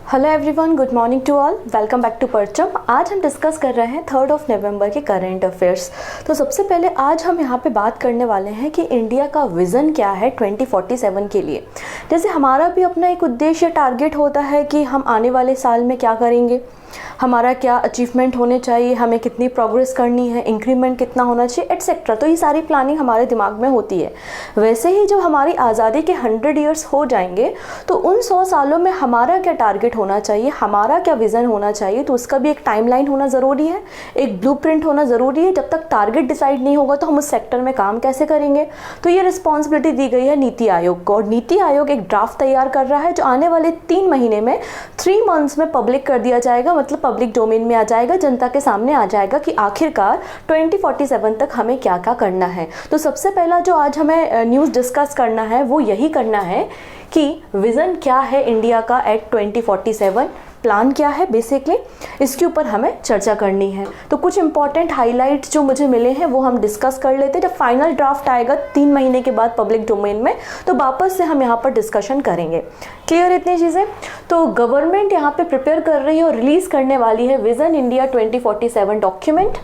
Hello everyone, good morning to all. Welcome back to Parcham. आज हम discuss कर रहे हैं 3 नवंबर के करंट अफेयर्स। तो सबसे पहले आज हम यहाँ पे बात करने वाले हैं कि इंडिया का विज़न क्या है 2047 के लिए। जैसे हमारा भी अपना एक उद्देश्य टारगेट होता है कि हम आने वाले साल में क्या करेंगे, हमारा क्या अचीवमेंट होने चाहिए, हमें कितनी प्रोग्रेस करनी है, इंक्रीमेंट कितना होना चाहिए एट्सेट्रा। तो ये सारी प्लानिंग हमारे दिमाग में होती है। वैसे ही जब हमारी आज़ादी के 100 ईयर्स हो जाएंगे तो उन 100 सालों में हमारा क्या टारगेट होना चाहिए, हमारा क्या विज़न होना चाहिए, तो उसका भी एक टाइमलाइन होना ज़रूरी है, एक ब्लूप्रिंट होना ज़रूरी है। जब तक टारगेट डिसाइड नहीं होगा तो हम उस सेक्टर में काम कैसे करेंगे। तो ये रिस्पॉन्सिबिलिटी दी गई है नीति आयोग को, और नीति आयोग एक ड्राफ्ट तैयार कर रहा है जो आने वाले 3 महीने में 3 मंथ्स में पब्लिक कर दिया जाएगा, मतलब पब्लिक डोमेन में आ जाएगा, जनता के सामने आ जाएगा कि आखिरकार 2047 तक हमें क्या क्या करना है। तो सबसे पहला जो आज हमें न्यूज़ डिस्कस करना है वो यही करना है कि विज़न क्या है इंडिया का एट 2047, प्लान क्या है, बेसिकली इसके ऊपर हमें चर्चा करनी है। तो कुछ इंपॉर्टेंट हाइलाइट्स जो मुझे मिले हैं वो हम डिस्कस कर लेते हैं। जब फाइनल ड्राफ्ट आएगा 3 महीने के बाद पब्लिक डोमेन में, तो वापस से हम यहाँ पर डिस्कशन करेंगे। क्लियर इतनी चीज़ें। तो गवर्नमेंट यहाँ पे प्रिपेयर कर रही है और रिलीज़ करने वाली है विज़न इंडिया 2047 डॉक्यूमेंट,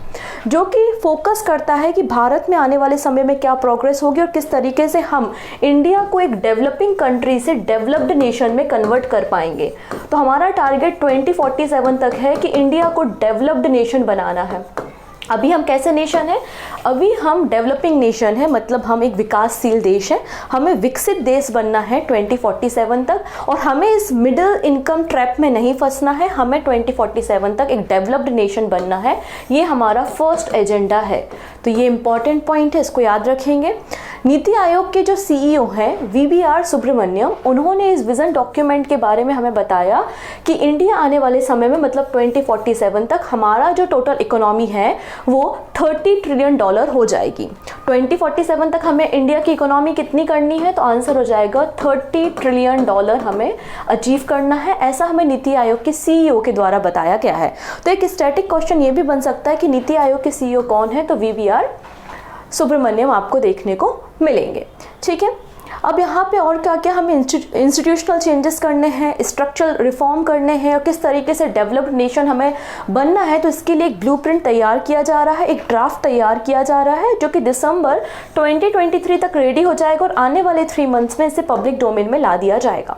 जो कि फोकस करता है कि भारत में आने वाले समय में क्या प्रोग्रेस होगी और किस तरीके से हम इंडिया को एक डेवलपिंग कंट्री से डेवलप्ड नेशन में कन्वर्ट कर पाएंगे। तो हमारा टारगेट 2047 तक है कि इंडिया को डेवलप्ड नेशन बनाना है। अभी हम कैसे नेशन है, अभी हम डेवलपिंग नेशन है, मतलब हम एक विकासशील देश है। हमें विकसित देश बनना है 2047 तक, और हमें इस मिडिल इनकम ट्रैप में नहीं फंसना है। हमें 2047 तक एक डेवलप्ड नेशन बनना है। ये हमारा फर्स्ट एजेंडा है। तो ये इंपॉर्टेंट पॉइंट है, इसको याद रखेंगे। नीति आयोग के जो CEO हैं VBR सुब्रमण्यम, उन्होंने इस विज़न डॉक्यूमेंट के बारे में हमें बताया कि इंडिया आने वाले समय में, मतलब 2047 तक, हमारा जो टोटल इकोनॉमी है वो $30 ट्रिलियन हो जाएगी। 2047 तक हमें इंडिया की इकोनॉमी कितनी करनी है, तो आंसर हो जाएगा $30 ट्रिलियन हमें अचीव करना है। ऐसा हमें नीति आयोग के CEO के द्वारा बताया गया है। तो एक स्टैटिक क्वेश्चन ये भी बन सकता है कि नीति आयोग के CEO कौन है, तो VBR सुब्रमण्यम आपको देखने को मिलेंगे। ठीक है। अब यहाँ पे और क्या क्या हमें इंस्टीट्यूशनल चेंजेस करने हैं, स्ट्रक्चरल रिफॉर्म करने हैं, और किस तरीके से डेवलप्ड नेशन हमें बनना है, तो इसके लिए एक ब्लूप्रिंट तैयार किया जा रहा है, एक ड्राफ्ट तैयार किया जा रहा है, जो कि दिसंबर 2023 तक रेडी हो जाएगा और आने वाले 3 मंथ्स में इसे पब्लिक डोमेन में ला दिया जाएगा।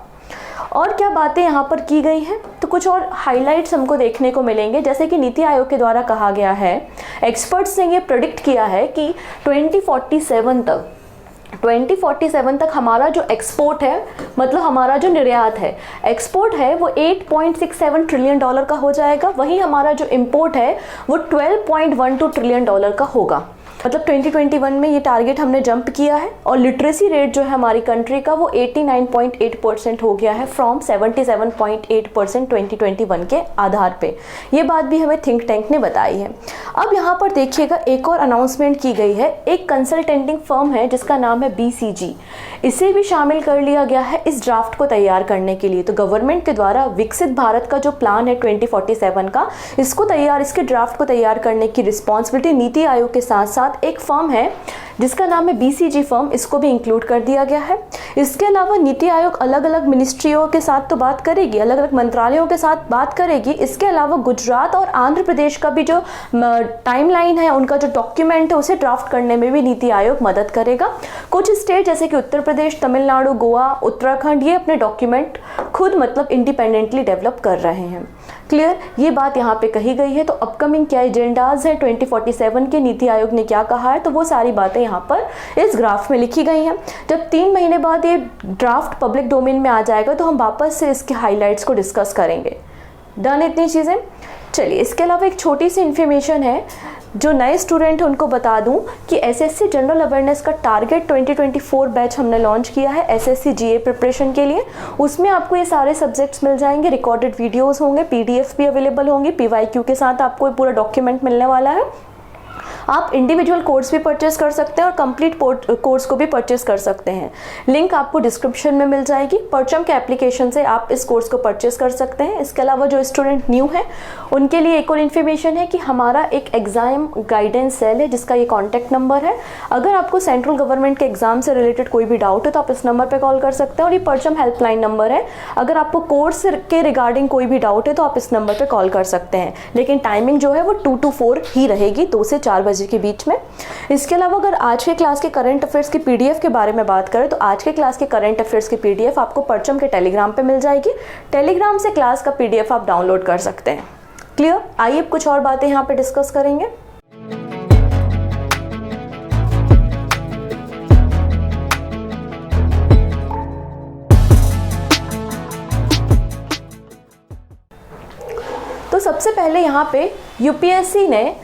और क्या बातें यहाँ पर की गई हैं, तो कुछ और हाइलाइट्स हमको देखने को मिलेंगे। जैसे कि नीति आयोग के द्वारा कहा गया है, एक्सपर्ट्स ने ये प्रेडिक्ट किया है कि 2047 तक हमारा जो एक्सपोर्ट है, मतलब हमारा जो निर्यात है, एक्सपोर्ट है वो $8.67 ट्रिलियन का हो जाएगा। वहीं हमारा जो इंपोर्ट है वो $12.12 ट्रिलियन का होगा। मतलब 2021 में ये टारगेट हमने जंप किया है। और लिटरेसी रेट जो है हमारी कंट्री का वो 89.8% हो गया है फ्रॉम 77.8% 2021 के आधार पे। ये बात भी हमें थिंक टैंक ने बताई है। अब यहाँ पर देखिएगा, एक और अनाउंसमेंट की गई है। एक कंसल्टेंटिंग फर्म है जिसका नाम है BCG, इसे भी शामिल कर लिया गया है इस ड्राफ्ट को तैयार करने के लिए। तो गवर्नमेंट के द्वारा विकसित भारत का जो प्लान है 2047 का, इसके ड्राफ्ट को तैयार करने की रिस्पॉन्सिबिलिटी नीति आयोग के साथ साथ एक फर्म है जिसका नाम है BCG फर्म, इसको भी इंक्लूड कर दिया गया है। इसके अलावा नीति आयोग अलग अलग मिनिस्ट्रियों के साथ तो बात करेगी, अलग अलग मंत्रालयों के साथ बात करेगी। इसके अलावा गुजरात और आंध्र प्रदेश का भी जो टाइमलाइन है, उनका जो डॉक्यूमेंट है, उसे ड्राफ्ट करने में भी नीति आयोग मदद करेगा। कुछ स्टेट जैसे कि उत्तर प्रदेश, तमिलनाडु, गोवा, उत्तराखंड, ये अपने डॉक्यूमेंट खुद मतलब इंडिपेंडेंटली डेवलप कर रहे हैं। क्लियर, ये बात यहाँ पे कही गई है। तो अपकमिंग क्या एजेंडाज हैं 2047 के, नीति आयोग ने क्या कहा है, तो वो सारी बातें यहाँ पर इस ग्राफ में लिखी गई हैं। जब 3 महीने बाद ये ड्राफ्ट पब्लिक डोमेन में आ जाएगा तो हम वापस से इसके हाइलाइट्स को डिस्कस करेंगे। डन इतनी चीज़ें। चलिए, इसके अलावा एक छोटी सी इन्फॉर्मेशन है जो नए स्टूडेंट हैं उनको बता दूं कि SSC जनरल अवेयरनेस का टारगेट 2024 बैच हमने लॉन्च किया है SSC GA प्रिपरेशन के लिए। उसमें आपको ये सारे सब्जेक्ट्स मिल जाएंगे, रिकॉर्डेड वीडियोस होंगे, PDF भी अवेलेबल होंगी, PYQ के साथ आपको ये पूरा डॉक्यूमेंट मिलने वाला है। आप इंडिविजुअल कोर्स भी परचेस कर सकते हैं और कंप्लीट कोर्स को भी परचेस कर सकते हैं। लिंक आपको डिस्क्रिप्शन में मिल जाएगी। परचम के एप्लीकेशन से आप इस कोर्स को परचेस कर सकते हैं। इसके अलावा जो स्टूडेंट न्यू है उनके लिए एक और इन्फॉर्मेशन है कि हमारा एक एग्जाम गाइडेंस सेल है जिसका ये कॉन्टैक्ट नंबर है। अगर आपको सेंट्रल गवर्नमेंट के एग्जाम से रिलेटेड कोई भी डाउट है तो आप इस नंबर पर कॉल कर सकते हैं और ये परचम हेल्पलाइन नंबर है। अगर आपको कोर्स के रिगार्डिंग कोई भी डाउट है तो आप इस नंबर पर कॉल कर सकते हैं, लेकिन टाइमिंग जो है वो 2 to 4 ही रहेगी, 2 से 4 बजे के बीच में। इसके अलावा अगर आज के क्लास के करंट अफेयर्स की पीडीएफ के बारे में बात करें तो आज के क्लास के करंट अफेयर्स की पीडीएफ आपको परचम के टेलीग्राम पे मिल जाएगी। टेलीग्राम से क्लास का पीडीएफ आप डाउनलोड कर सकते हैं। क्लियर? आइए कुछ और बातें यहाँ पे डिस्कस करेंगे। तो सबसे पहले यहाँ पे यूपीएससी ने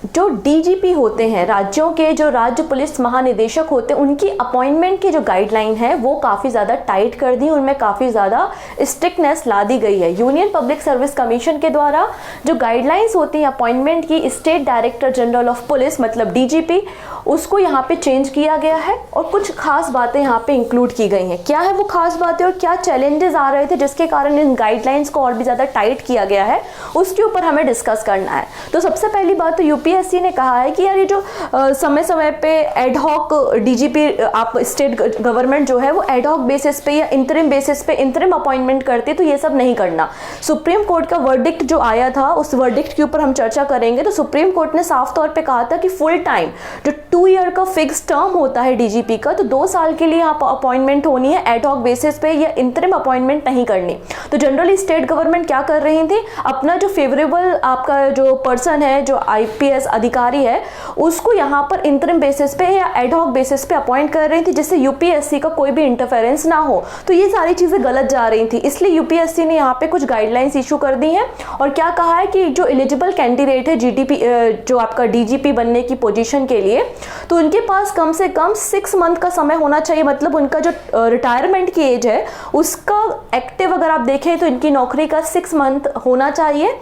जो डीजीपी होते हैं, राज्यों के जो राज्य पुलिस महानिदेशक होते हैं, उनकी अपॉइंटमेंट की जो गाइडलाइन है वो काफ़ी ज़्यादा टाइट कर दी, उनमें काफ़ी ज़्यादा स्ट्रिक्टनेस ला दी गई है। यूनियन पब्लिक सर्विस कमीशन के द्वारा जो गाइडलाइंस होती हैं अपॉइंटमेंट की, state director general of police मतलब डीजीपी, उसको यहाँ पे चेंज किया गया है और कुछ खास बातें यहाँ पे इंक्लूड की गई हैं। क्या है वो खास बातें और क्या चैलेंजेस आ रहे थे जिसके कारण इन गाइडलाइंस को और भी ज़्यादा टाइट किया गया है, उसके ऊपर हमें डिस्कस करना है। तो सबसे पहली बात तो यूपीएससी ने कहा है कि यार ये जो समय समय पे एडहॉक डीजीपी आप स्टेट गवर्नमेंट जो है वो एडहॉक बेसिस पे या इंटरिम बेसिस पे इंटरिम अपॉइंटमेंट करती, तो ये सब नहीं करना। सुप्रीम कोर्ट का वर्डिक्ट जो आया था उस वर्डिक्ट के ऊपर हम चर्चा करेंगे। तो सुप्रीम कोर्ट ने साफ तौर पे कहा था कि फुल टाइम जो 2 ईयर का फिक्स टर्म होता है डीजीपी का, तो 2 साल के लिए यहाँ अपॉइंटमेंट होनी है, एडहॉक बेसिस पे या इंटरिम अपॉइंटमेंट नहीं करनी। तो जनरली स्टेट गवर्नमेंट क्या कर रही थी, अपना जो फेवरेबल आपका जो पर्सन है, जो आईपीएस अधिकारी है, उसको यहाँ पर इंटरिम बेसिस पे या एडहॉक बेसिस पे अपॉइंट कर रही थी जिससे यूपीएससी का कोई भी इंटरफेरेंस ना हो। तो ये सारी चीजें गलत जा रही थी, इसलिए यूपीएससी ने यहाँ पे कुछ गाइडलाइंस इशू कर दी हैं और क्या कहा है कि जो एलिजिबल कैंडिडेट है जीडीपी जो आपका डीजीपी बनने की पोजीशन के लिए, तो उनके पास कम से कम 6 मंथ का समय होना चाहिए। मतलब उनका जो रिटायरमेंट की एज है उसका एक्टिव अगर आप देखें तो इनकी नौकरी का 6 मंथ होना चाहिए,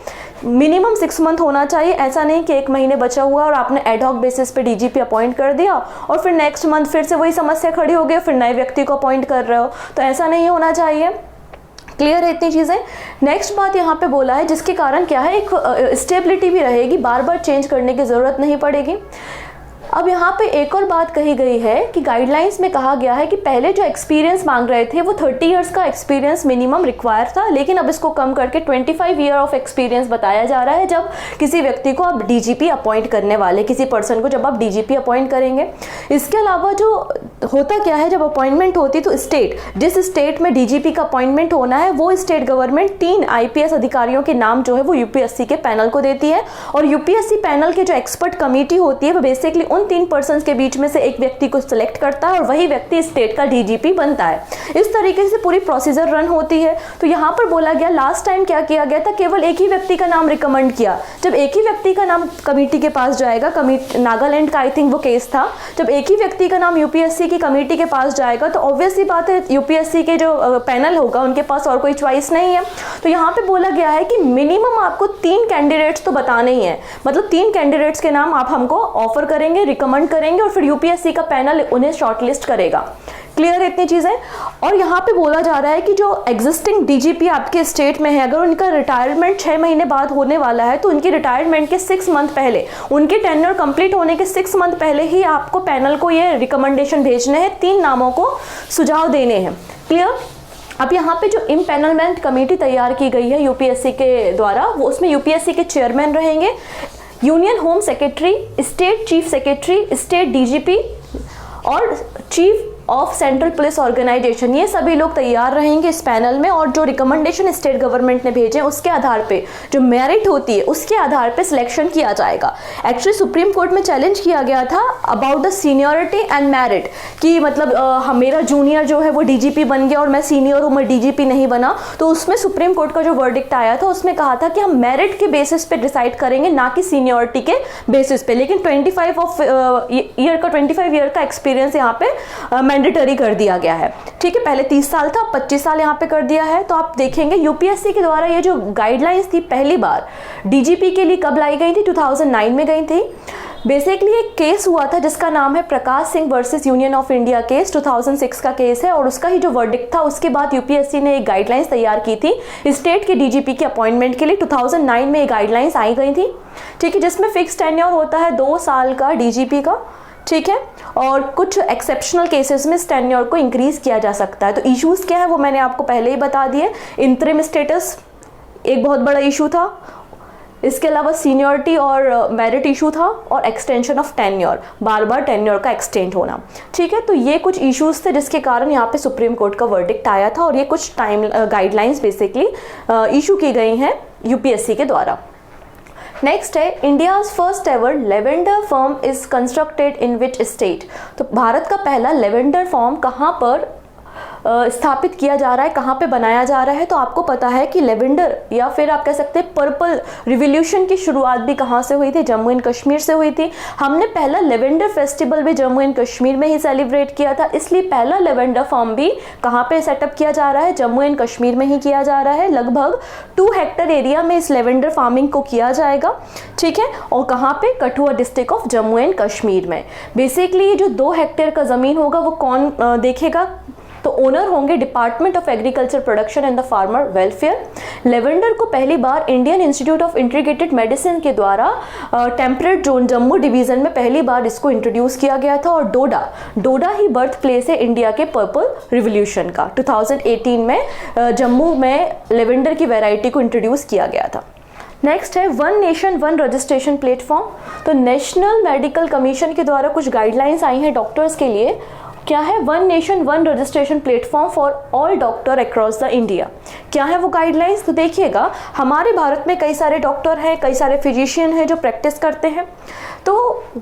मिनिमम 6 मंथ होना चाहिए। ऐसा नहीं कि 1 महीने बचा हुआ और आपने एडहॉक बेसिस पे डीजीपी अपॉइंट कर दिया और फिर नेक्स्ट मंथ फिर से वही समस्या खड़ी हो गई, फिर नए व्यक्ति को अपॉइंट कर रहे हो, तो ऐसा नहीं होना चाहिए। क्लियर है इतनी चीज़ें। नेक्स्ट बात यहाँ पे बोला है जिसके कारण क्या है, एक स्टेबिलिटी भी रहेगी, बार बार चेंज करने की ज़रूरत नहीं पड़ेगी। अब यहाँ पे एक और बात कही गई है कि गाइडलाइंस में कहा गया है कि पहले जो एक्सपीरियंस मांग रहे थे वो 30 इयर्स का एक्सपीरियंस मिनिमम रिक्वायर था, लेकिन अब इसको कम करके 25 ईयर ऑफ एक्सपीरियंस बताया जा रहा है जब किसी व्यक्ति को आप डीजीपी अपॉइंट करने वाले, किसी पर्सन को जब आप डीजीपी अपॉइंट करेंगे। इसके अलावा जो होता क्या है, जब अपॉइंटमेंट होती तो स्टेट, जिस स्टेट में डीजीपी का अपॉइंटमेंट होना है वो स्टेट गवर्नमेंट 3 आईपीएस अधिकारियों के नाम जो है वो यूपीएससी के पैनल को देती है और यूपीएससी पैनल के जो एक्सपर्ट कमेटी होती है वो बेसिकली उन 3 पर्सन्स के बीच में से एक व्यक्ति को सिलेक्ट करता है और वही व्यक्ति स्टेट का डीजीपी बनता है। इस तरीके से पूरी प्रोसीजर रन होती है। तो यहाँ पर बोला गया, लास्ट टाइम क्या किया गया था, केवल एक ही व्यक्ति का नाम रिकमेंड किया। जब एक ही व्यक्ति का नाम कमेटी के पास जाएगा, नागालैंड का आई थिंक वो केस था, जब एक ही व्यक्ति का नाम यूपीएससी की कमेटी के पास जाएगा तो ऑब्वियसली बात है यूपीएससी के जो पैनल होगा उनके पास और कोई चॉइस नहीं है। तो यहाँ पे बोला गया है कि मिनिमम आपको 3 कैंडिडेट्स तो बताने ही है, मतलब 3 कैंडिडेट्स के नाम आप हमको ऑफर करेंगे, रिकमेंड करेंगे और फिर यूपीएससी का पैनल उन्हें शॉर्टलिस्ट करेगा। क्लियर है इतनी चीजें। और यहाँ पे बोला जा रहा है कि जो एग्जिस्टिंग डीजीपी आपके स्टेट में है, अगर उनका रिटायरमेंट 6 महीने बाद होने वाला है तो उनकी रिटायरमेंट के 6 मंथ पहले, उनके टेन्योर कंप्लीट होने के 6 मंथ पहले ही आपको पैनल को ये रिकमेंडेशन भेजने हैं, 3 नामों को सुझाव देने हैं। क्लियर। अब यहाँ पे जो इम्पैनलमेंट कमेटी तैयार की गई है यूपीएससी के द्वारा, वो उसमें यूपीएससी के चेयरमैन रहेंगे, union home secretary, state chief secretary, state DGP और chief of central police organisation, ये सभी लोग तैयार रहेंगे इस पैनल में और जो रिकमेंडेशन स्टेट गवर्नमेंट ने भेजे उसके आधार पे, जो मेरिट होती है उसके आधार पे सिलेक्शन किया जाएगा। एक्चुअली सुप्रीम कोर्ट में चैलेंज किया गया था about the seniority and merit, कि मतलब मेरा जूनियर जो है वो डीजीपी बन गया और मैं सीनियर हूँ, मैं डीजीपी नहीं बना। तो उसमें सुप्रीम कोर्ट का जो वर्डिक्ट आया था उसमें कहा था कि हम मेरिट के बेसिस पे डिसाइड करेंगे, ना कि सीनियरिटी के बेसिस पे। लेकिन 25 ईयर का एक्सपीरियंस यहाँ पे मैंडेटरी कर दिया गया है। ठीक है, पहले 30 साल था, 25 साल यहाँ पे कर दिया है। तो आप देखेंगे यूपीएससी के द्वारा ये जो गाइडलाइंस थी पहली बार डीजीपी के लिए कब लाई गई थी, 2009 में गई थी। बेसिकली एक केस हुआ था जिसका नाम है Prakash Singh versus Union of India case, 2006 का केस है, और उसका ही जो वर्डिक्ट था उसके बाद यूपीएससी ने एक गाइडलाइंस तैयार की थी स्टेट के डीजीपी के अपॉइंटमेंट के लिए। 2009 में ये गाइडलाइंस आई गई थी। ठीक है, जिसमें फिक्स टेन्योर होता है 2 साल का डीजीपी का। ठीक है, और कुछ एक्सेप्शनल केसेस में टेन्योर को इंक्रीज किया जा सकता है। तो इश्यूज क्या है वो मैंने आपको पहले ही बता दिए। इंटरिम स्टेटस एक बहुत बड़ा इशू था, इसके अलावा सीनियरिटी और मेरिट इशू था, और extension of tenure, bar bar tenure का एक्सटेंड होना। ठीक है, तो ये कुछ इश्यूज थे जिसके कारण यहाँ पे सुप्रीम कोर्ट का वर्डिक्ट आया था, और ये कुछ टाइम गाइडलाइंस बेसिकली इशू की गई हैं यूपीएससी के द्वारा। नेक्स्ट है India's first ever lavender form is constructed in which state. तो भारत का पहला लेवेंडर फॉर्म कहाँ पर स्थापित किया जा रहा है, कहाँ पे बनाया जा रहा है। तो आपको पता है कि लेवेंडर या फिर आप कह सकते हैं पर्पल रिवॉल्यूशन की शुरुआत भी कहाँ से हुई थी, जम्मू एंड कश्मीर से हुई थी। हमने पहला लेवेंडर फेस्टिवल भी जम्मू एंड कश्मीर में ही सेलिब्रेट किया था, इसलिए पहला लेवेंडर फार्म भी कहाँ पे सेटअप किया जा रहा है, जम्मू एंड कश्मीर में ही किया जा रहा है। लगभग 2 हेक्टेयर एरिया में इस लेवेंडर फार्मिंग को किया जाएगा। ठीक है, और कहाँ पे, Kathua district of Jammu and Kashmir में। बेसिकली ये जो 2 हेक्टेयर का जमीन होगा वो कौन देखेगा, तो ओनर होंगे department of agriculture production and the farmer welfare. Lavender को पहली बार Indian Institute of Integrated Medicine के द्वारा टेम्परेट जोन जम्मू डिवीजन में पहली बार इसको इंट्रोड्यूस किया गया था, और डोडा ही बर्थ प्लेस है इंडिया के पर्पल रिवॉल्यूशन का। 2018 में जम्मू में लेवेंडर की वैरायटी को इंट्रोड्यूस किया गया था। नेक्स्ट है one nation one registration platform. तो नेशनल मेडिकल कमीशन के द्वारा कुछ गाइडलाइंस आई हैं डॉक्टर्स के लिए। क्या है, one nation one registration platform for all doctor across the India. क्या है वो गाइडलाइंस, तो देखिएगा हमारे भारत में कई सारे डॉक्टर हैं, कई सारे फिजिशियन हैं जो प्रैक्टिस करते हैं। तो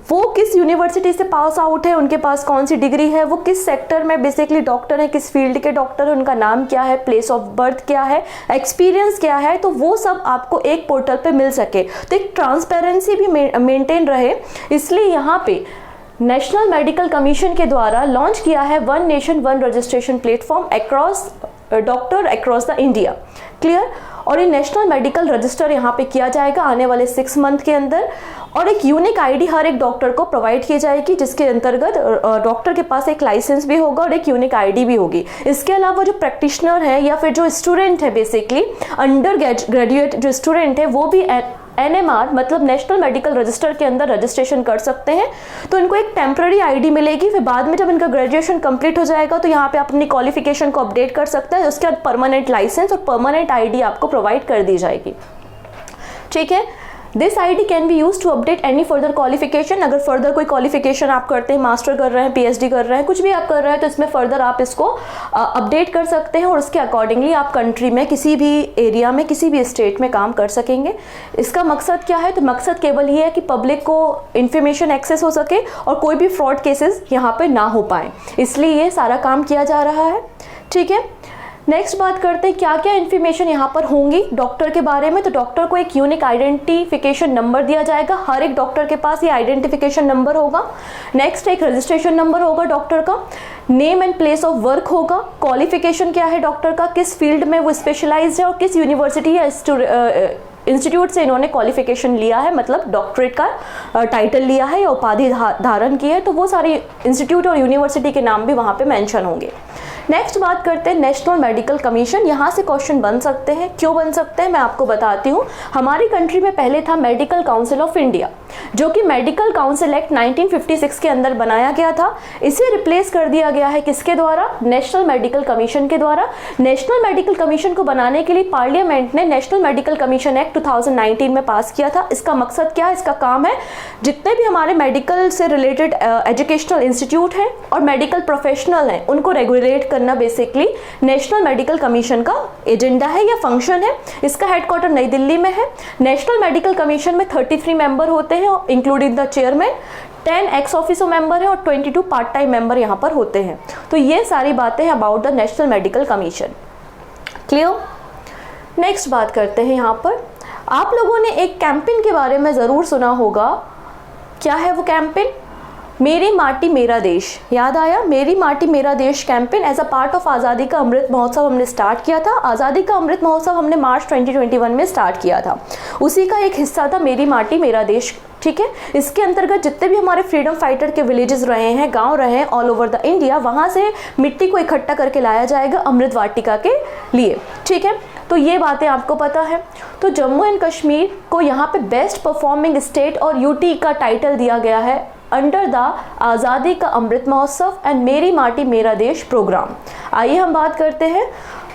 वो किस यूनिवर्सिटी से पास आउट है, उनके पास कौन सी डिग्री है, वो किस सेक्टर में बेसिकली डॉक्टर है, किस फील्ड के डॉक्टर है, उनका नाम क्या है, प्लेस ऑफ बर्थ क्या है, एक्सपीरियंस क्या है, तो वो सब आपको एक पोर्टल पे मिल सके। तो एक ट्रांसपेरेंसी भी मेंटेन रहे, इसलिए यहाँ पे नेशनल मेडिकल कमीशन के द्वारा लॉन्च किया है one nation one registration platform across doctor across the India. Clear, और ये नेशनल मेडिकल रजिस्टर यहाँ पे किया जाएगा आने वाले 6 मंथ के अंदर, और एक यूनिक आईडी हर एक डॉक्टर को प्रोवाइड की जाएगी, जिसके अंतर्गत डॉक्टर के पास एक लाइसेंस भी होगा और एक यूनिक आईडी भी होगी। इसके अलावा जो प्रैक्टिशनर है या फिर जो स्टूडेंट है, बेसिकली अंडर ग्रेजुएट जो स्टूडेंट है, वो भी NMR मतलब नेशनल मेडिकल रजिस्टर के अंदर रजिस्ट्रेशन कर सकते हैं। तो इनको एक टेम्पररी आईडी मिलेगी, फिर बाद में जब इनका ग्रेजुएशन कंप्लीट हो जाएगा तो यहाँ पे आप अपनी क्वालिफिकेशन को अपडेट कर सकते हैं। उसके बाद परमानेंट लाइसेंस और परमानेंट आईडी आपको प्रोवाइड कर दी जाएगी। ठीक है, this ID can be use to update any further qualification. अगर फर्दर कोई क्वालिफिकेशन आप करते हैं, मास्टर कर रहे हैं, PhD कर रहे हैं, कुछ भी आप कर रहे हैं, तो इसमें फर्दर आप इसको अपडेट कर सकते हैं, और उसके अकॉर्डिंगली आप कंट्री में किसी भी एरिया में किसी भी स्टेट में काम कर सकेंगे। इसका मकसद क्या है, तो मकसद केवल ये है कि पब्लिक को इंफॉर्मेशन एक्सेस हो सके और कोई भी फ्रॉड केसेस यहाँ पे ना हो पाए, इसलिए ये सारा काम किया जा रहा है। ठीक है, नेक्स्ट बात करते हैं क्या क्या इन्फॉर्मेशन यहाँ पर होंगी डॉक्टर के बारे में। तो डॉक्टर को एक यूनिक आइडेंटिफिकेशन नंबर दिया जाएगा, हर एक डॉक्टर के पास ये आइडेंटिफिकेशन नंबर होगा। नेक्स्ट एक रजिस्ट्रेशन नंबर होगा डॉक्टर का, name and place of work होगा, क्वालिफिकेशन क्या है डॉक्टर का, किस फील्ड में वो स्पेशलाइज्ड है और किस यूनिवर्सिटी या इंस्टीट्यूट से इन्होंने क्वालिफिकेशन लिया है, मतलब डॉक्टरेट का टाइटल लिया है या उपाधि धारण की है, तो वो सारे इंस्टीट्यूट और यूनिवर्सिटी के नाम भी वहाँ पे मेंशन होंगे। नेक्स्ट बात करते हैं नेशनल मेडिकल कमीशन। यहाँ से क्वेश्चन बन सकते हैं, क्यों बन सकते हैं मैं आपको बताती हूँ। हमारी कंट्री में पहले था मेडिकल काउंसिल ऑफ इंडिया, जो कि मेडिकल काउंसिल एक्ट 1956 के अंदर बनाया गया था। इसे रिप्लेस कर दिया गया है किसके द्वारा, नेशनल मेडिकल कमीशन के द्वारा। नेशनल मेडिकल कमीशन को बनाने के लिए पार्लियामेंट ने नेशनल मेडिकल कमीशन एक्ट 2019 में पास किया था। इसका मकसद क्या है, इसका काम है जितने भी हमारे मेडिकल से रिलेटेड एजुकेशनल इंस्टीट्यूट हैं और मेडिकल प्रोफेशनल हैं, उनको रेगुलेट करना बेसिकली नेशनल मेडिकल कमीशन का एजेंडा है या फंक्शन है। इसका हेडक्वार्टर नई दिल्ली में है। नेशनल मेडिकल कमीशन में 33 मेंबर होते हैं including the chairman, 10 x officio member है और 22 पार्ट टाइम मेंबर यहाँ पर होते हैं। तो ये सारी बातें हैं about the national medical commission. Clear, next बात करते हैं। यहाँ पर आप लोगों ने एक कैंपेन के बारे में ज़रूर सुना होगा। क्या है वो कैंपेन, मेरी माटी मेरा देश, याद आया, मेरी माटी मेरा देश campaign as a part of आज़ादी का अमृत महोत्सव हमने स्टार्ट किया था। आज़ादी का अमृत महोत्सव हमने मार्च 2021 में स्टार्ट किया था, उसी का एक हिस्सा था मेरी माटी मेरा देश। ठीक है, इसके अंतर्गत जितने भी हमारे फ्रीडम फाइटर के विलेजेस रहे हैं, गांव रहे हैं ऑल ओवर द इंडिया, वहां से मिट्टी को इकट्ठा करके लाया जाएगा अमृत वाटिका के लिए। ठीक है, तो ये बातें आपको पता है। तो जम्मू एंड कश्मीर को यहाँ पे बेस्ट परफॉर्मिंग स्टेट और यूटी का टाइटल दिया गया है अंडर द आज़ादी का अमृत महोत्सव एंड मेरी माटी मेरा देश प्रोग्राम। आइए हम बात करते हैं।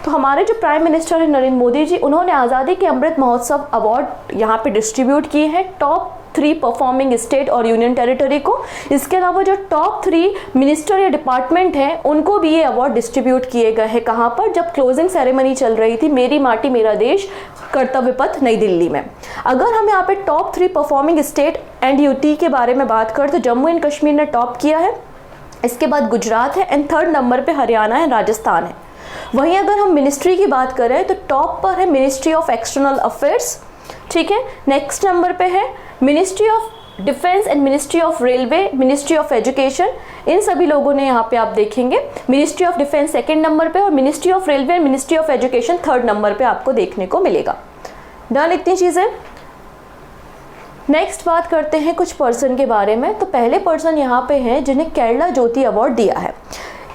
तो हमारे जो प्राइम मिनिस्टर हैं नरेंद्र मोदी जी, उन्होंने आज़ादी के अमृत महोत्सव अवार्ड यहाँ पे डिस्ट्रीब्यूट किए हैं टॉप 3 परफॉर्मिंग स्टेट और यूनियन टेरिटरी को। इसके अलावा जो टॉप 3 मिनिस्टर या डिपार्टमेंट हैं उनको भी ये अवार्ड डिस्ट्रीब्यूट किए गए हैं। कहाँ पर? जब क्लोजिंग सेरेमनी चल रही थी मेरी माटी मेरा देश कर्तव्य पथ नई दिल्ली में। अगर हम यहाँ पे top 3 performing state and UT के बारे में बात करें तो जम्मू एंड कश्मीर ने टॉप किया है, इसके बाद गुजरात है एंड 3rd नंबर पे हरियाणा एंड राजस्थान है। वहीं अगर हम मिनिस्ट्री की बात करें तो टॉप पर है मिनिस्ट्री ऑफ एक्सटर्नल अफेयर्स। ठीक है, नेक्स्ट नंबर पे है Ministry of Defence and Ministry of Railway, Ministry of Education. इन सभी लोगों ने यहाँ पे आप देखेंगे ministry of defence 2nd number पे और ministry of railway and Ministry of education 3rd number पे आपको देखने को मिलेगा। डन इतनी चीज़ें। नेक्स्ट बात करते हैं कुछ पर्सन के बारे में। तो पहले पर्सन यहाँ पे हैं जिन्हें केरला ज्योति अवार्ड दिया है।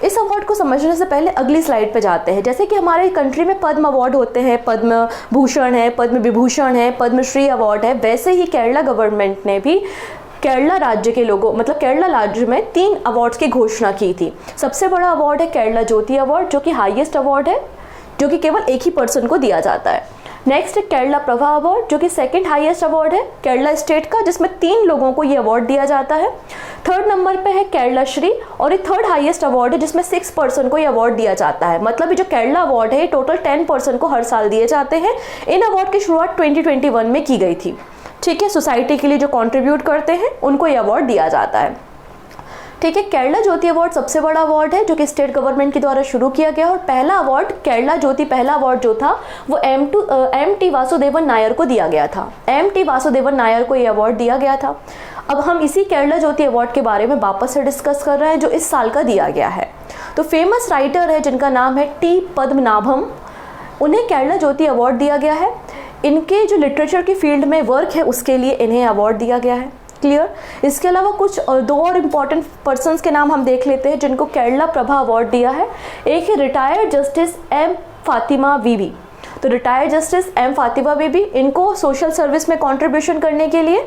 इस अवार्ड को समझने से पहले अगली स्लाइड पे जाते हैं। जैसे कि हमारे कंट्री में पद्म अवार्ड होते हैं, पद्म भूषण है, पद्म विभूषण है, पद्मश्री अवार्ड है, वैसे ही केरला गवर्नमेंट ने भी केरला राज्य के लोगों मतलब केरला राज्य में 3 अवार्ड्स की घोषणा की थी। सबसे बड़ा अवार्ड है केरला ज्योति अवार्ड जो कि हाईएस्ट अवार्ड है, जो कि केवल एक ही पर्सन को दिया जाता है। नेक्स्ट है केरला प्रभा अवार्ड जो कि 2nd हाईएस्ट अवार्ड है केरला स्टेट का, जिसमें 3 लोगों को ये अवार्ड दिया जाता है। 3rd नंबर पे है केरला श्री और ये 3rd हाईएस्ट अवार्ड है जिसमें 6 पर्सन को ये अवार्ड दिया जाता है। मतलब ये जो केरला अवार्ड है ये टोटल 10 पर्सन को हर साल दिए जाते हैं। इन अवार्ड की शुरुआत 2021 में की गई थी। ठीक है, सोसाइटी के लिए जो कॉन्ट्रीब्यूट करते हैं उनको ये अवार्ड दिया जाता है। ठीक है, केरला ज्योति अवार्ड सबसे बड़ा अवार्ड है जो कि स्टेट गवर्नमेंट के द्वारा शुरू किया गया और पहला अवार्ड केरला ज्योति पहला अवार्ड जो था वो एम.टी. वासुदेवन नायर को दिया गया था। एम.टी. वासुदेवन नायर को ये अवार्ड दिया गया था। अब हम इसी केरला ज्योति अवार्ड के बारे में वापस से डिस्कस कर रहे हैं जो इस साल का दिया गया है। तो फेमस राइटर है जिनका नाम है टी पद्मनाभम, उन्हें केरला ज्योति अवार्ड दिया गया है। इनके जो लिटरेचर की फील्ड में वर्क है उसके लिए इन्हें अवार्ड दिया गया है। क्लियर। इसके अलावा कुछ 2 और इम्पॉर्टेंट पर्सन्स के नाम हम देख लेते हैं जिनको केरला प्रभा अवार्ड दिया है। एक है रिटायर्ड जस्टिस एम फातिमा बीबी। तो रिटायर्ड जस्टिस एम फातिमा बीबी, इनको सोशल सर्विस में कंट्रीब्यूशन करने के लिए।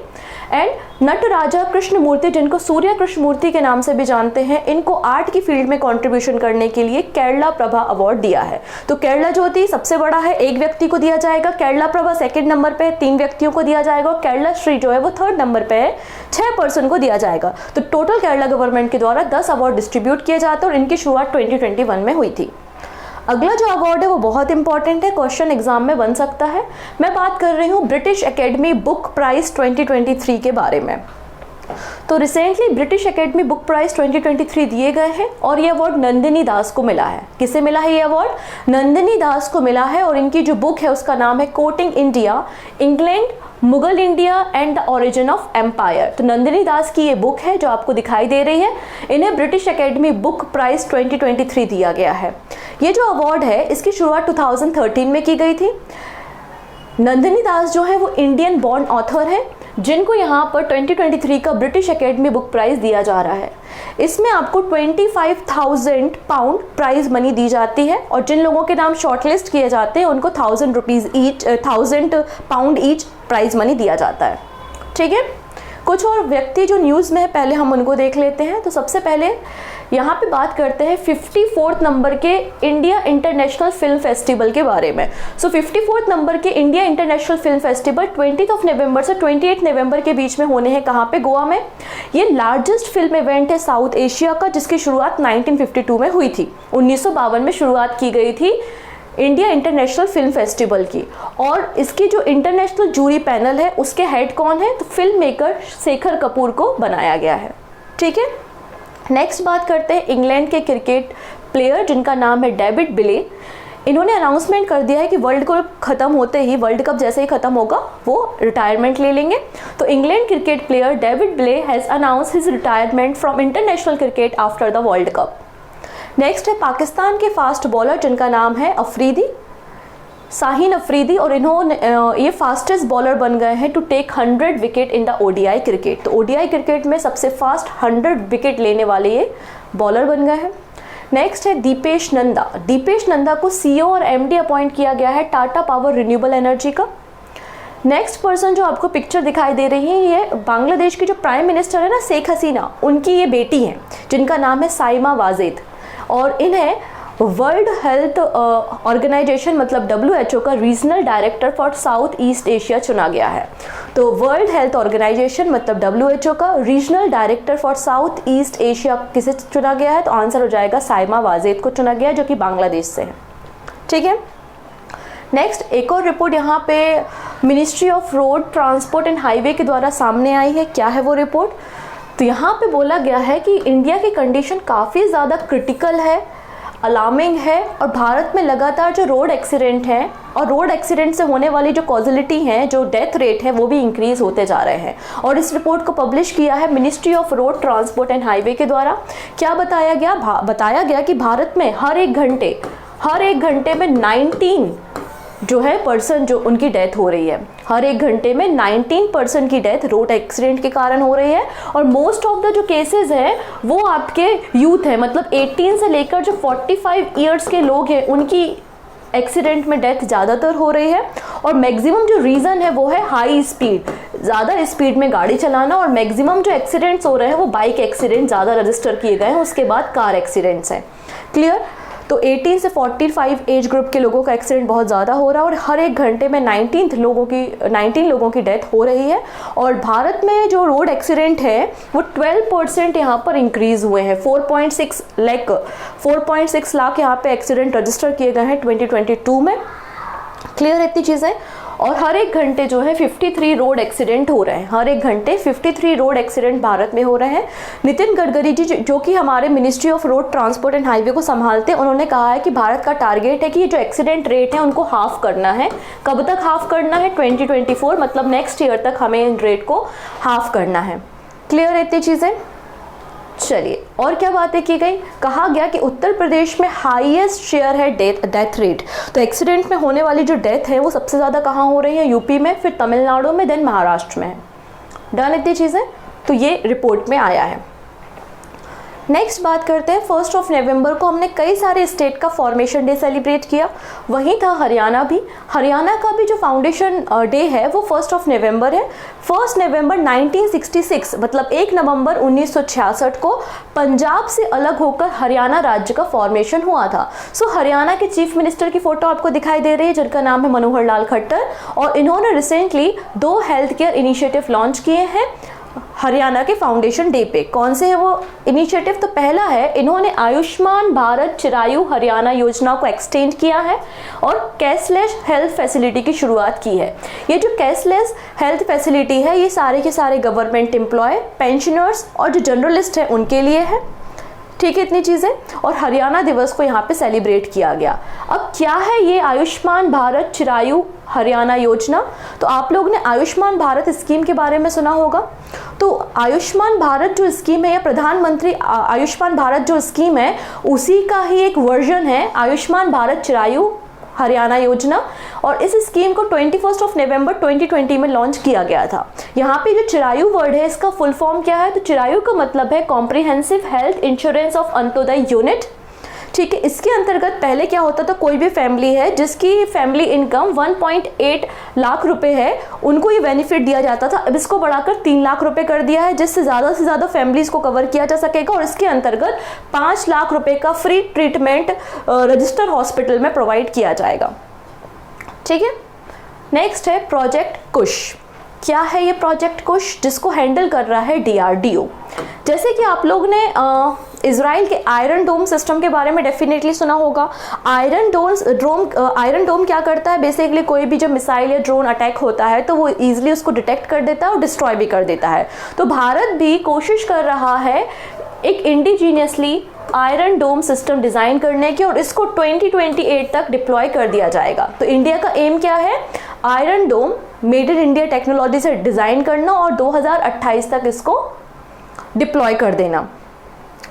एंड नटराजा कृष्णमूर्ति जिनको सूर्य कृष्णमूर्ति के नाम से भी जानते हैं, इनको आर्ट की फील्ड में कंट्रीब्यूशन करने के लिए केरला प्रभा अवार्ड दिया है। तो केरला ज्योति सबसे बड़ा है, एक व्यक्ति को दिया जाएगा। केरला प्रभा 2nd नंबर पे 3 व्यक्तियों को दिया जाएगा और केरला श्री जो है वो 3rd नंबर पे है, 6 पर्सन को दिया जाएगा। तो टोटल केरला गवर्नमेंट के द्वारा 10 अवार्ड डिस्ट्रीब्यूट किए जाते हैं और इनकी शुरुआत 2021 में हुई थी। अगला जो अवार्ड है वो बहुत इंपॉर्टेंट है, क्वेश्चन एग्जाम में बन सकता है। मैं बात कर रही हूँ ब्रिटिश एकेडमी बुक प्राइज 2023 के बारे में। तो recently British Academy book prize 2023 दिए गए हैं और ये अवार्ड नंदिनी दास को मिला है। किसे मिला है ये अवार्ड? नंदिनी दास को मिला है और इनकी जो बुक है उसका नाम है courting India, England, Mughal India and the origin of empire. तो नंदिनी दास की ये बुक है जो आपको दिखाई दे रही है। इन्हें ब्रिटिश एकेडमी बुक प्राइज 2023 दिया गया है। ये जो अवार्ड है इसकी शुरुआत 2013 में की गई थी। नंदिनी दास जो है वो इंडियन बॉर्न ऑथर है जिनको यहाँ पर 2023 का ब्रिटिश एकेडमी बुक प्राइज दिया जा रहा है। इसमें आपको 25,000 पाउंड प्राइज मनी दी जाती है और जिन लोगों के नाम शॉर्टलिस्ट किए जाते हैं उनको 1,000 पाउंड ईच प्राइज मनी दिया जाता है। ठीक है, कुछ और व्यक्ति जो न्यूज़ में है पहले हम उनको देख लेते हैं। तो सबसे पहले यहाँ पे बात करते हैं 54th नंबर के इंडिया इंटरनेशनल फिल्म फेस्टिवल के बारे में। सो 54th नंबर के इंडिया इंटरनेशनल फिल्म फेस्टिवल 20 नवंबर से 28 नवंबर के बीच में होने हैं। कहाँ पे? गोवा में। ये लार्जेस्ट फिल्म इवेंट है साउथ एशिया का जिसकी शुरुआत 1952 में हुई थी। 1952 में शुरुआत की गई थी इंडिया इंटरनेशनल फिल्म फेस्टिवल की। और इसकी जो इंटरनेशनल जूरी पैनल है उसके हेड कौन है? तो फिल्म मेकर शेखर कपूर को बनाया गया है। ठीक है, नेक्स्ट बात करते हैं इंग्लैंड के क्रिकेट प्लेयर जिनका नाम है डेविड विले। इन्होंने अनाउंसमेंट कर दिया है कि वर्ल्ड कप खत्म होते ही, वर्ल्ड कप जैसे ही खत्म होगा वो रिटायरमेंट ले लेंगे। तो England cricket player David Bley has announce his retirement from international cricket after the world cup. Next है पाकिस्तान के फास्ट बॉलर जिनका नाम है अफरीदी, शाहीन अफरीदी, और इन्होंने ये फास्टेस्ट बॉलर बन गए हैं to take 100 wicket in the ODI cricket. तो ओडीआई क्रिकेट में सबसे फास्ट 100 विकेट लेने वाले ये बॉलर बन गए हैं। नेक्स्ट है दीपेश नंदा। दीपेश नंदा को सीईओ और एमडी अपॉइंट किया गया है टाटा पावर रिन्यूएबल एनर्जी का। नेक्स्ट पर्सन जो आपको पिक्चर दिखाई दे रही है, ये बांग्लादेश की जो प्राइम मिनिस्टर है ना, शेख हसीना, उनकी ये बेटी है जिनका नाम है साइमा वाजेद, और इन्हें वर्ल्ड हेल्थ ऑर्गेनाइजेशन मतलब WHO का regional director for south east Asia चुना गया है। तो वर्ल्ड हेल्थ ऑर्गेनाइजेशन मतलब WHO का regional director for south east Asia किसे चुना गया है? तो आंसर हो जाएगा साइमा वाजेद को चुना गया है, जो कि बांग्लादेश से है। ठीक है, नेक्स्ट एक और रिपोर्ट यहाँ पे ministry of road transport and highway के द्वारा सामने आई है। क्या है वो रिपोर्ट? तो यहाँ पे बोला गया है कि इंडिया की कंडीशन काफ़ी ज़्यादा क्रिटिकल है, अलार्मिंग है, और भारत में लगातार जो रोड एक्सीडेंट हैं और रोड एक्सीडेंट से होने वाली जो कॉजिलिटी हैं, जो डेथ रेट है, वो भी इंक्रीज होते जा रहे हैं। और इस रिपोर्ट को पब्लिश किया है Ministry of road transport and highway के द्वारा। क्या बताया गया? बताया गया कि भारत में हर एक घंटे में 19 जो है पर्सन जो उनकी डेथ हो रही है, हर एक घंटे में 19% की डेथ रोड एक्सीडेंट के कारण हो रही है। और मोस्ट ऑफ द जो केसेस हैं वो आपके यूथ है, मतलब 18 से लेकर जो 45 ईयर्स के लोग हैं उनकी एक्सीडेंट में डेथ ज़्यादातर हो रही है। और मैक्सिमम जो रीज़न है वो है हाई स्पीड, ज़्यादा स्पीड में गाड़ी चलाना, और मैक्सिमम जो एक्सीडेंट्स हो रहे हैं वो बाइक एक्सीडेंट ज़्यादा रजिस्टर किए गए हैं, उसके बाद कार एक्सीडेंट्स हैं। क्लियर? तो 18 से 45 एज ग्रुप के लोगों का एक्सीडेंट बहुत ज़्यादा हो रहा है, और हर एक घंटे में 19 लोगों की डेथ हो रही है। और भारत में जो रोड एक्सीडेंट है वो 12% यहाँ पर इंक्रीज़ हुए हैं। 4.6 लाख यहाँ पे एक्सीडेंट रजिस्टर किए गए हैं 2022 में। क्लियर है इतनी चीज़ें? और हर एक घंटे जो है 53 रोड एक्सीडेंट हो रहे हैं, हर एक घंटे 53 रोड एक्सीडेंट भारत में हो रहे हैं। नितिन गडकरी जी जो कि हमारे ministry of road transport and highway को संभालते हैं, उन्होंने कहा है कि भारत का टारगेट है कि जो एक्सीडेंट रेट है उनको हाफ करना है। कब तक हाफ करना है? 2024, मतलब नेक्स्ट ईयर तक हमें इन रेट को हाफ करना है। क्लियर है इतनी चीज़ें? चलिए, और क्या बातें की गई? कहा गया कि उत्तर प्रदेश में हाईएस्ट शेयर है डेथ रेट। तो एक्सीडेंट में होने वाली जो डेथ है वो सबसे ज़्यादा कहाँ हो रही है? यूपी में, फिर तमिलनाडु में, देन महाराष्ट्र में है। डन इतनी चीज़ें? तो ये रिपोर्ट में आया है। नेक्स्ट बात करते हैं, 1 नवंबर को हमने कई सारे स्टेट का फॉर्मेशन डे सेलिब्रेट किया, वहीं था हरियाणा भी। हरियाणा का भी जो फाउंडेशन डे है वो 1 नवंबर है। 1 नवंबर 1966 मतलब 1 नवंबर 1966 को पंजाब से अलग होकर हरियाणा राज्य का फॉर्मेशन हुआ था। सो हरियाणा के चीफ मिनिस्टर की फोटो आपको दिखाई दे रही है जिनका नाम है मनोहर लाल खट्टर, और इन्होंने recently 2 health care initiative launch किए हैं हरियाणा के फाउंडेशन डे पे। कौन से है वो इनिशिएटिव? तो पहला है, इन्होंने आयुष्मान भारत चिरायु हरियाणा योजना को एक्सटेंड किया है और कैशलेस हेल्थ फैसिलिटी की शुरुआत की है। ये जो कैशलेस हेल्थ फैसिलिटी है ये सारे के सारे गवर्नमेंट एम्प्लॉय, पेंशनर्स और जो जर्नलिस्ट हैं उनके लिए है। ठीक है इतनी चीज़ें, और हरियाणा दिवस को यहाँ पे सेलिब्रेट किया गया। अब क्या है ये आयुष्मान भारत चिरायु हरियाणा योजना? तो आप लोग ने आयुष्मान भारत स्कीम के बारे में सुना होगा। तो आयुष्मान भारत जो स्कीम है, या प्रधानमंत्री आयुष्मान भारत जो स्कीम है उसी का ही एक वर्जन है आयुष्मान भारत चिरायु हरियाणा योजना, और इस स्कीम को 21 नवंबर 2020 में लॉन्च किया गया था। यहाँ पे जो चिरायु वर्ड है इसका फुल फॉर्म क्या है? तो चिरायु का मतलब है comprehensive health insurance of Antyodaya unit. ठीक है, इसके अंतर्गत पहले क्या होता था, कोई भी फैमिली है जिसकी फैमिली इनकम 1.8 लाख रुपए है उनको ये बेनिफिट दिया जाता था। अब इसको बढ़ाकर 3 लाख रुपए कर दिया है, जिससे ज़्यादा से ज़्यादा फैमिलीज को कवर किया जा सकेगा, और इसके अंतर्गत 5 लाख रुपए का फ्री ट्रीटमेंट रजिस्टर हॉस्पिटल में प्रोवाइड किया जाएगा। ठीक है, नेक्स्ट है प्रोजेक्ट कुश। क्या है ये प्रोजेक्ट कुश? जिसको हैंडल कर रहा है DRDO। जैसे कि आप लोग ने इजराइल के आयरन डोम सिस्टम के बारे में डेफिनेटली सुना होगा। आयरन डोम क्या करता है? बेसिकली कोई भी जो मिसाइल या ड्रोन अटैक होता है तो वो ईजिली उसको डिटेक्ट कर देता है और डिस्ट्रॉय भी कर देता है। तो भारत भी कोशिश कर रहा है एक इंडिजीनियसली आयरन डोम सिस्टम डिज़ाइन करने की और इसको 2028 तक डिप्लॉय कर दिया जाएगा। तो इंडिया का एम क्या है? Iron dome made in India technology से डिज़ाइन करना और 2028 तक इसको डिप्लॉय कर देना।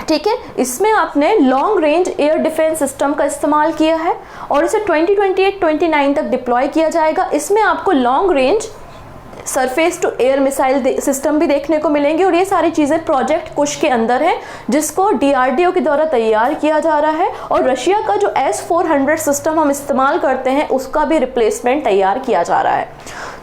ठीक है, इसमें आपने long range air defence system का इस्तेमाल किया है और इसे 2028-29 तक डिप्लॉय किया जाएगा। इसमें आपको long range surface to air missile system भी देखने को मिलेंगे और ये सारी चीज़ें प्रोजेक्ट कुश के अंदर है, जिसको DRDO के द्वारा तैयार किया जा रहा है और रशिया का जो S-400 सिस्टम हम इस्तेमाल करते हैं उसका भी रिप्लेसमेंट तैयार किया जा रहा है।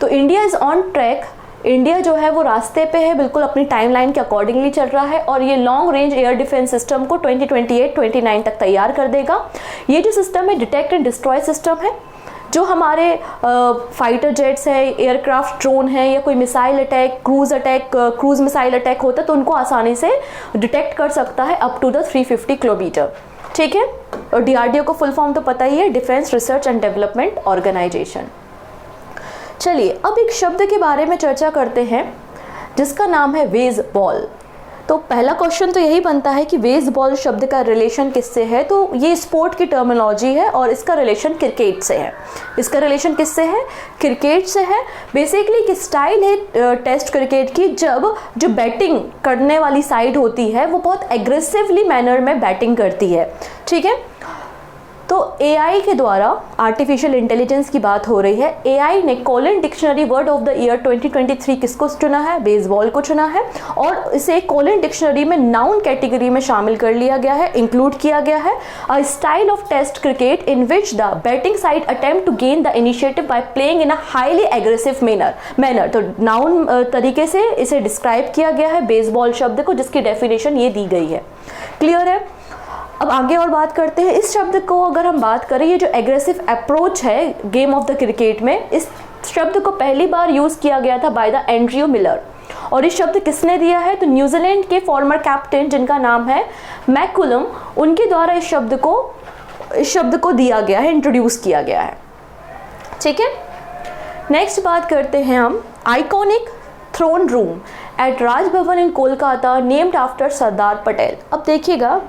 तो India is on track, India जो है वो रास्ते पे है, बिल्कुल अपनी टाइमलाइन के अकॉर्डिंगली चल रहा है और ये long range air defence system को 2028-29 तक तैयार कर देगा। ये जो सिस्टम है डिटेक्ट एंड डिस्ट्रॉय सिस्टम है, जो हमारे फाइटर जेट्स है, एयरक्राफ्ट, ड्रोन है या कोई missile attack, cruise missile attack होता है तो उनको आसानी से डिटेक्ट कर सकता है अप टू द 350 किलोमीटर। ठीक है, और DRDO को फुल फॉर्म तो पता ही है, defence research and development organisation. चलिए अब एक शब्द के बारे में चर्चा करते हैं जिसका नाम है वेज बॉल। तो पहला क्वेश्चन तो यही बनता है कि वेज बॉल शब्द का रिलेशन किससे है? तो ये स्पोर्ट की टर्मिनोलॉजी है और इसका रिलेशन क्रिकेट से है। इसका रिलेशन किससे है? क्रिकेट से है। बेसिकली एक स्टाइल है टेस्ट क्रिकेट की, जब जो बैटिंग करने वाली साइड होती है वो बहुत एग्रेसिवली मैनर में बैटिंग करती है। ठीक है, तो AI के द्वारा, आर्टिफिशियल इंटेलिजेंस की बात हो रही है, AI ने Colin dictionary word of the year 2023 किसको चुना है? बेसबॉल को चुना है और इसे कॉलिन डिक्शनरी में नाउन कैटेगरी में शामिल कर लिया गया है, इंक्लूड किया गया है। A style of test cricket in which the batting side attempt to gain the initiative by playing in a highly aggressive manner. तो नाउन तरीके से इसे डिस्क्राइब किया गया है बेसबॉल शब्द को, जिसकी डेफिनेशन ये दी गई है। क्लियर है? अब आगे और बात करते हैं। इस शब्द को अगर हम बात करें, ये जो एग्रेसिव अप्रोच है गेम ऑफ द क्रिकेट में, इस शब्द को पहली बार यूज़ किया गया था बाय द एंड्रयू मिलर। और इस शब्द किसने दिया है? तो न्यूजीलैंड के फॉर्मर कैप्टन जिनका नाम है मैकुलम, उनके द्वारा इस शब्द को दिया गया है, इंट्रोड्यूस किया गया है। ठीक है, नेक्स्ट बात करते हैं हम iconic throne room at Raj Bhavan in Kolkata named after Sardar Patel. अब देखिएगा,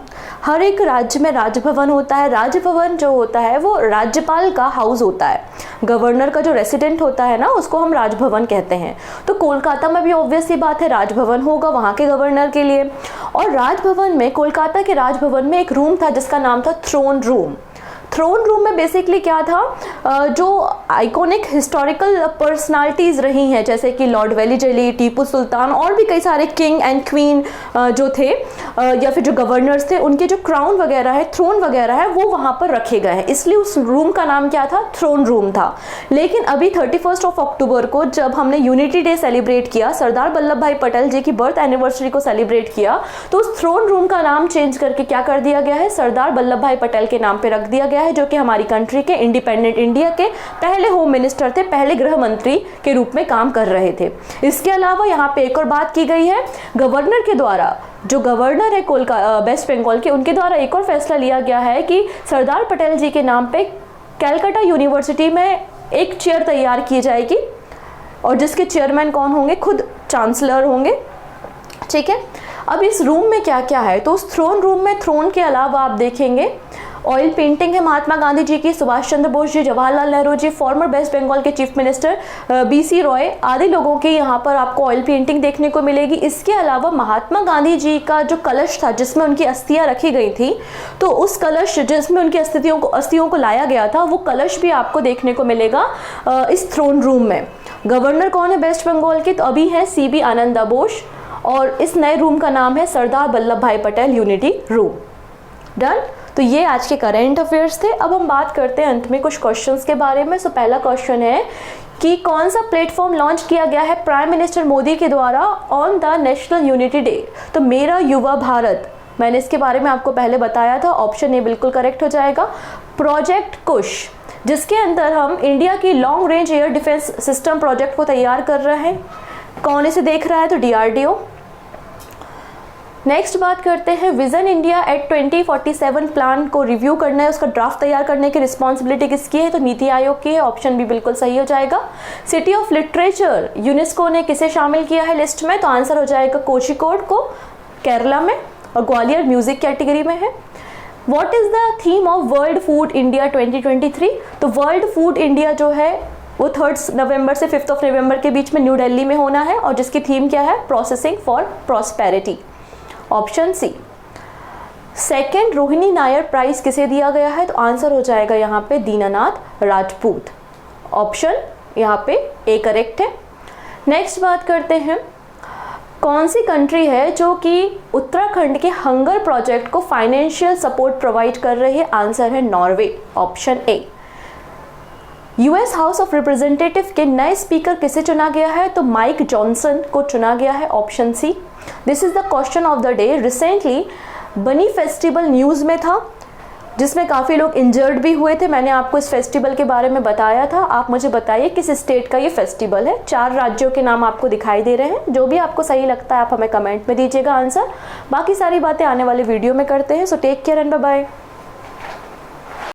हर एक राज्य में राजभवन होता है। राजभवन जो होता है वो राज्यपाल का हाउस होता है, गवर्नर का जो रेसिडेंट होता है ना, उसको हम राजभवन कहते हैं। तो कोलकाता में भी ऑब्वियस सी बात है राजभवन होगा वहाँ के गवर्नर के लिए। और राजभवन में, कोलकाता के राजभवन में एक रूम था जिसका नाम था थ्रोन रूम। थ्रोन रूम में बेसिकली क्या था, जो आइकॉनिक हिस्टोरिकल पर्सनालिटीज़ रही हैं जैसे कि लॉर्ड वेलीजेली, टीपू सुल्तान और भी कई सारे किंग एंड क्वीन जो थे या फिर जो गवर्नर्स थे, उनके जो क्राउन वगैरह है, थ्रोन वगैरह है, वो वहाँ पर रखे गए हैं। इसलिए उस रूम का नाम क्या था? थ्रोन रूम था। लेकिन अभी 31 अक्टूबर को जब हमने यूनिटी डे सेलिब्रेट किया, सरदार वल्लभ भाई पटेल जी की बर्थ एनिवर्सरी को सेलिब्रेट किया, तो उस थ्रोन रूम का नाम चेंज करके क्या कर दिया गया है? सरदार वल्लभ भाई पटेल के नाम पे रख दिया गया है, जो कि हमारी कंट्री के इंडिपेंडेंट इंडिया के पहले होम मिनिस्टर थे, पहले गृह मंत्री के रूप में काम कर रहे थे। इसके अलावा यहाँ पे एक और बात की गई है, गवर्नर के द्वारा, जो गवर्नर है वेस्ट बंगाल के, उनके द्वारा एक और फैसला लिया गया है कि सरदार पटेल जी के नाम पे कैलकाटा यूनिवर्सिटी में एक चेयर तैयार की जाएगी और जिसके चेयरमैन कौन होंगे? खुद चांसलर होंगे। ठीक है, अब इस रूम में क्या क्या है? तो उस थ्रोन रूम में थ्रोन के अलावा आप देखेंगे ऑयल पेंटिंग है महात्मा गांधी जी की, सुभाष चंद्र बोस जी, जवाहरलाल नेहरू जी, फॉर्मर वेस्ट बंगाल के चीफ मिनिस्टर BC रॉय आदि लोगों की यहाँ पर आपको ऑयल पेंटिंग देखने को मिलेगी। इसके अलावा महात्मा गांधी जी का जो कलश था जिसमें उनकी अस्थियां रखी गई थी, तो उस कलश जिसमें उनकी अस्थियों को लाया गया था, वो कलश भी आपको देखने को मिलेगा इस थ्रोन रूम में। गवर्नर कौन है वेस्ट बंगाल के? तो अभी है CB आनंदा बोस और इस नए रूम का नाम है सरदार वल्लभ भाई पटेल यूनिटी रूम। डन। तो ये आज के करेंट अफेयर्स थे। अब हम बात करते हैं अंत में कुछ क्वेश्चंस के बारे में। सो पहला क्वेश्चन है कि कौन सा प्लेटफॉर्म लॉन्च किया गया है प्राइम मिनिस्टर मोदी के द्वारा on the national unity day? तो मेरा युवा भारत, मैंने इसके बारे में आपको पहले बताया था, ऑप्शन ए बिल्कुल करेक्ट हो जाएगा। प्रोजेक्ट कुश, जिसके अंदर हम इंडिया की long range air defence system project को तैयार कर रहे हैं। कौन इसे देख रहा है? तो DRDO। नेक्स्ट बात करते हैं विजन इंडिया एट 2047 प्लान को रिव्यू करना है, उसका ड्राफ्ट तैयार करने की रिस्पॉन्सिबिलिटी किसकी है? तो नीति आयोग की है। ऑप्शन भी बिल्कुल सही हो जाएगा। सिटी ऑफ लिटरेचर यूनेस्को ने किसे शामिल किया है लिस्ट में? तो आंसर हो जाएगा कोझिकोड को, केरला में। और ग्वालियर म्यूजिक कैटेगरी में है। What is the theme of world food India 2023? तो वर्ल्ड फूड इंडिया जो है वो 3 नवंबर से 5 नवंबर के बीच में न्यू दिल्ली में होना है और जिसकी थीम क्या है? Processing for prosperity, option C. Second Rohini Nayar prize किसे दिया गया है? तो आंसर हो जाएगा यहाँ पे दीनानाथ राजपूत, ऑप्शन यहाँ पे ए करेक्ट है। नेक्स्ट बात करते हैं, कौन सी कंट्री है जो कि उत्तराखंड के हंगर प्रोजेक्ट को फाइनेंशियल सपोर्ट प्रोवाइड कर रही है? आंसर है Norway, option A. US house of representative के नए स्पीकर किसे चुना गया है? तो माइक जॉनसन को चुना गया है, option C. This is the question of the day. Recently Banni festival news में था जिसमें काफ़ी लोग इंजर्ड भी हुए थे। मैंने आपको इस फेस्टिवल के बारे में बताया था। आप मुझे बताइए किस स्टेट का ये फेस्टिवल है। 4 राज्यों के नाम आपको दिखाई दे रहे हैं, जो भी आपको सही लगता है आप हमें कमेंट में दीजिएगा आंसर। बाकी सारी बातें आने वाले वीडियो में करते हैं। So take care and bye bye.